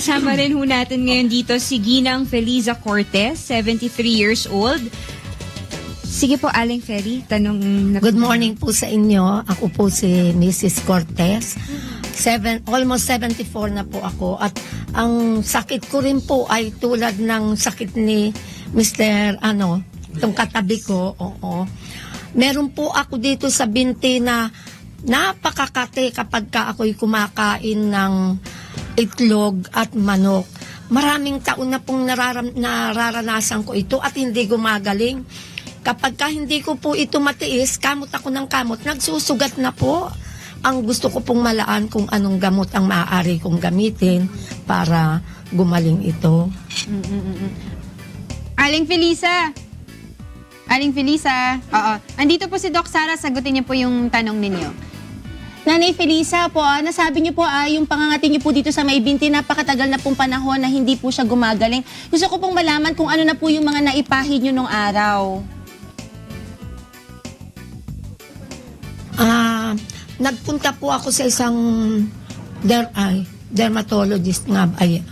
Kasama rin ho natin ngayon dito si Ginang Feliza Cortez, 73 years old. Sige po, Aling Feli, tanong na... Good morning po sa inyo. Ako po si Mrs. Cortez. Almost 74 na po ako. At ang sakit ko rin po ay tulad ng sakit ni Mr. Itong katabi ko. Oo. Meron po ako dito sa binti na napakakate kapag ka ako'y kumakain ng itlog at manok. Maraming taon na pong nararanasan ko ito at hindi gumagaling. Kapag ka hindi ko po ito matiis, kamot ako ng kamot, nagsusugat na po. Ang gusto ko pong malaan kung anong gamot ang maaari kong gamitin para gumaling ito. Aling Felisa. Aling Felisa. Oo. Andito po si Doc Sara, sagutin niyo po yung tanong ninyo. Nanay Felisa po, nasabi niyo po yung pangangati niyo po dito sa may binti, napakatagal na pong panahon na hindi po siya gumagaling. Gusto ko pong malaman kung ano na po yung mga naipahid niyo nung araw. Nagpunta po ako sa isang dermatologist nga ay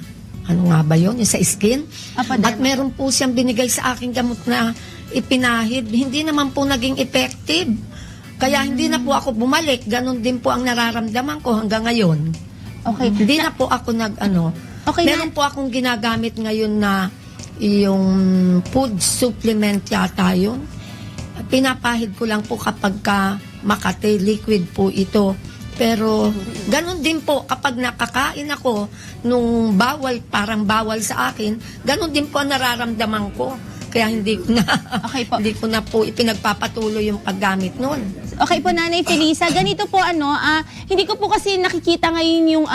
ano nga ba yun? Sa skin. At meron po siyang binigay sa akin gamot na ipinahid. Hindi naman po naging effective. Kaya hindi na po ako bumalik. Ganon din po ang nararamdaman ko hanggang ngayon. Okay. Hindi na po ako Okay, meron po akong ginagamit ngayon na yung food supplement yata yun. Pinapahid ko lang po kapag Makati, liquid po ito. Pero ganon din po kapag nakakain ako nung parang bawal sa akin, ganon din po ang nararamdaman ko. Kaya hindi ko na hindi ko na po ipinagpapatuloy yung paggamit noon. Okay po, Nanay Felisa. Ganito po hindi ko po kasi nakikita ngayon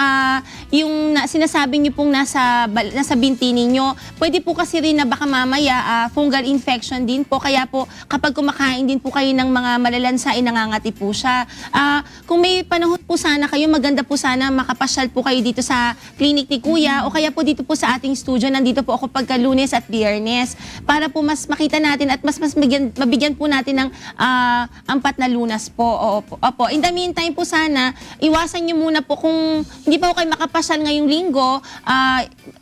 yung sinasabi niyo pong nasa binti ninyo. Pwede po kasi rin na baka mamaya fungal infection din po. Kaya po kapag kumakain din po kayo ng mga malalansa, nangangati po siya. Kung may panahon po sana kayo, maganda po sana makapasyal po kayo dito sa clinic ni Kuya o kaya po dito po sa ating studio. Nandito po ako pagka Lunes at Biyernes para po mas makita natin at mas mabigyan po natin ng ampat na lunas po. Opo. In the meantime po sana, iwasan nyo muna po kung hindi pa po kayo makapasyal ngayong linggo,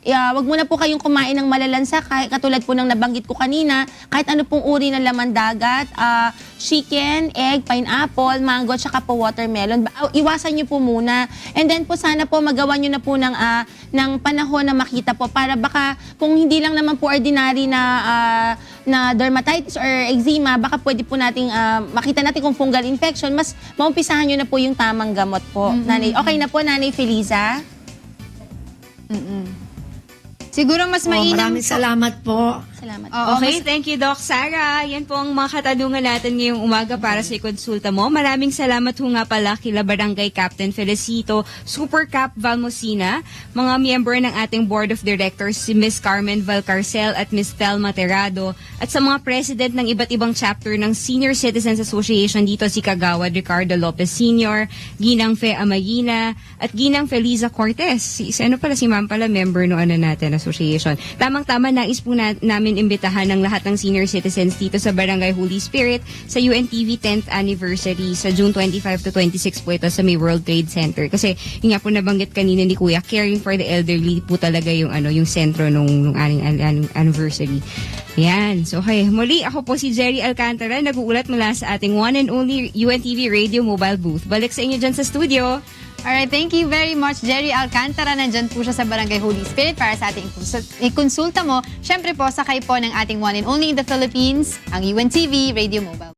wag muna po kayong kumain ng malalansa, katulad po ng nabanggit ko kanina, kahit ano pong uri ng laman dagat, chicken, egg, pineapple, mango, tsaka po watermelon. Iwasan nyo po muna. And then po sana po magawa nyo na po ng panahon na makita po para baka kung hindi lang naman po ordinary na dermatitis or eczema, baka pwede po nating makita natin kung fungal infection, mas maumpisahan nyo na po yung tamang gamot po. Nanay, okay na po, Nanay Felisa? Siguro mas mainam... Maraming salamat po. Salamat. Okay, thank you, Doc Sara. Yan po ang mga katanungan natin ngayong umaga para sa ikonsulta mo. Maraming salamat ho nga pala kila Barangay Captain Felicito, Super Cap Valmosina, mga miyembro ng ating Board of Directors, si Ms. Carmen Valcarcel at Ms. Telma Terrado, at sa mga president ng iba't ibang chapter ng Senior Citizens Association dito, si Kagawad Ricardo Lopez Sr., Ginang Fe Amayina, at Ginang Feliza Cortez. Si Ma'am pala, member no natin, association. Tamang-tama, nais po namin imbitahan ng lahat ng senior citizens dito sa Barangay Holy Spirit sa UNTV 10th anniversary sa June 25 to 26 po ito sa may World Trade Center. Kasi yung nga po nabanggit kanina ni Kuya, caring for the elderly po talaga yung yung sentro nung anniversary. Yan. So okay, muli ako po si Jerry Alcantara, nag-uulat mula sa ating one and only UNTV Radio Mobile Booth. Balik sa inyo dyan sa studio. Alright, thank you very much, Jerry Alcantara. Nandyan po siya sa Barangay Holy Spirit para sa ating ikonsulta mo. Siyempre po, sakay po ng ating one and only in the Philippines, ang UNTV Radio Mobile.